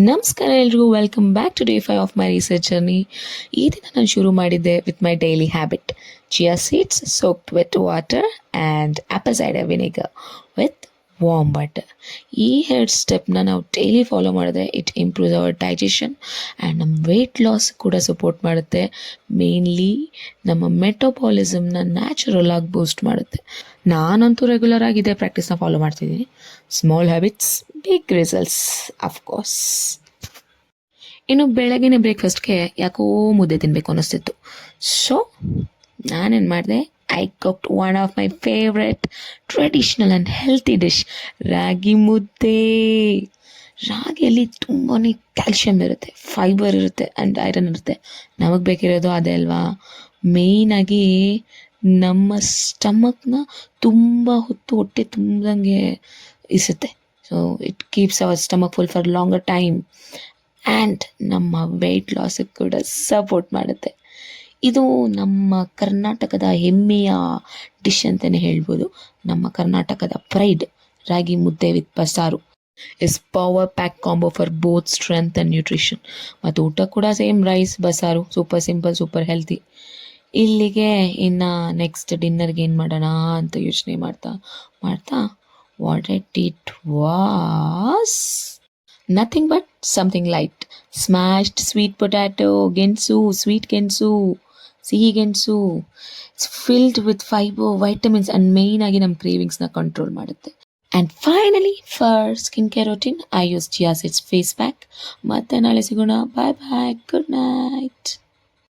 ನಮಸ್ಕಾರ ಎಲ್ರಿಗೂ, welcome back to day 5 of my research journey. ಈ ದಿನ ನಾನು ಶುರು ಮಾಡಿದ್ದೆ with my daily habit, chia seeds soaked with water and apple cider vinegar with warm water. ಈ 2 ಸ್ಟೆಪ್ನ ನಾವು ಡೈಲಿ ಫಾಲೋ ಮಾಡಿದ್ರೆ it improves our digestion and ನಮ್ಮ ವೆಯ್ಟ್ ಲಾಸ್ ಕೂಡ ಸಪೋರ್ಟ್ ಮಾಡುತ್ತೆ. ಮೇನ್ಲಿ ನಮ್ಮ ಮೆಟೊಪಾಲಿಸಮ್ನ ನ್ಯಾಚುರಲ್ ಆಗಿ ಬೂಸ್ಟ್ ಮಾಡುತ್ತೆ. ನಾನಂತೂ ರೆಗ್ಯುಲರ್ ಆಗಿ ಇದೇ ಪ್ರಾಕ್ಟೀಸ್ನ ಫಾಲೋ ಮಾಡ್ತಿದ್ದೀನಿ. Small habits, big results of course. ಇನ್ನು ಬೆಳಗಿನ ಬ್ರೇಕ್ಫಾಸ್ಟ್ಗೆ ಯಾಕೋ ಮುದ್ದೆ ತಿನ್ನಬೇಕು ಅನ್ನಿಸ್ತಿತ್ತು. ಸೊ ನಾನೇನು ಮಾಡಿದೆ, I cooked one of my favourite traditional and healthy dish, ragi mudde. ರಾಗಿಯಲ್ಲಿ ತುಂಬಾ ಕ್ಯಾಲ್ಶಿಯಮ್ ಇರುತ್ತೆ, ಫೈಬರ್ ಇರುತ್ತೆ ಆ್ಯಂಡ್ ಐರನ್ ಇರುತ್ತೆ. ನಮಗೆ ಬೇಕಿರೋದು ಅದೇ ಅಲ್ವಾ. ಮೇಯ್ನಾಗಿ ನಮ್ಮ ಸ್ಟಮಕ್ನ ತುಂಬ ಹೊಟ್ಟೆ ತುಂಬ್ದಂಗೆ ಇಸುತ್ತೆ. So it keeps our stomach full for longer time and ನಮ್ಮ ವೆಯ್ಟ್ ಲಾಸಿಗೆ ಕೂಡ ಸಪೋರ್ಟ್ ಮಾಡುತ್ತೆ. ಇದು ನಮ್ಮ ಕರ್ನಾಟಕದ ಹೆಮ್ಮೆಯ ಡಿಶ್ ಅಂತಲೇ ಹೇಳ್ಬೋದು. ನಮ್ಮ ಕರ್ನಾಟಕದ pride ragi mudde with bassaru is power pack combo for both strength and nutrition. ಮತ್ತು ಊಟ ಕೂಡ same, rice bassaru, super simple, super healthy. ಇಲ್ಲಿಗೆ ಇನ್ನು ನೆಕ್ಸ್ಟ್ ಡಿನ್ನರ್ಗೆ ಏನು ಮಾಡೋಣ ಅಂತ ಯೋಚನೆ ಮಾಡ್ತಾ ಮಾಡ್ತಾ what I did was nothing but something light. Smashed sweet potato, ಗೆಣಸು, sweet ಗೆಣಸು, ಸಿಹಿ ಗೆಣಸು. It's filled with fiber, vitamins and main ಆಗಿ ನಮ್ಮ ಕ್ರೇವಿಂಗ್ಸ್ನ ಕಂಟ್ರೋಲ್ ಮಾಡುತ್ತೆ. And finally for skincare routine I use chia seeds face pack. ಮತ್ತೆ ನಾಳೆ ಸಿಗೋಣ. ಬಾಯ್ ಬಾಯ್, ಗುಡ್ ನೈಟ್.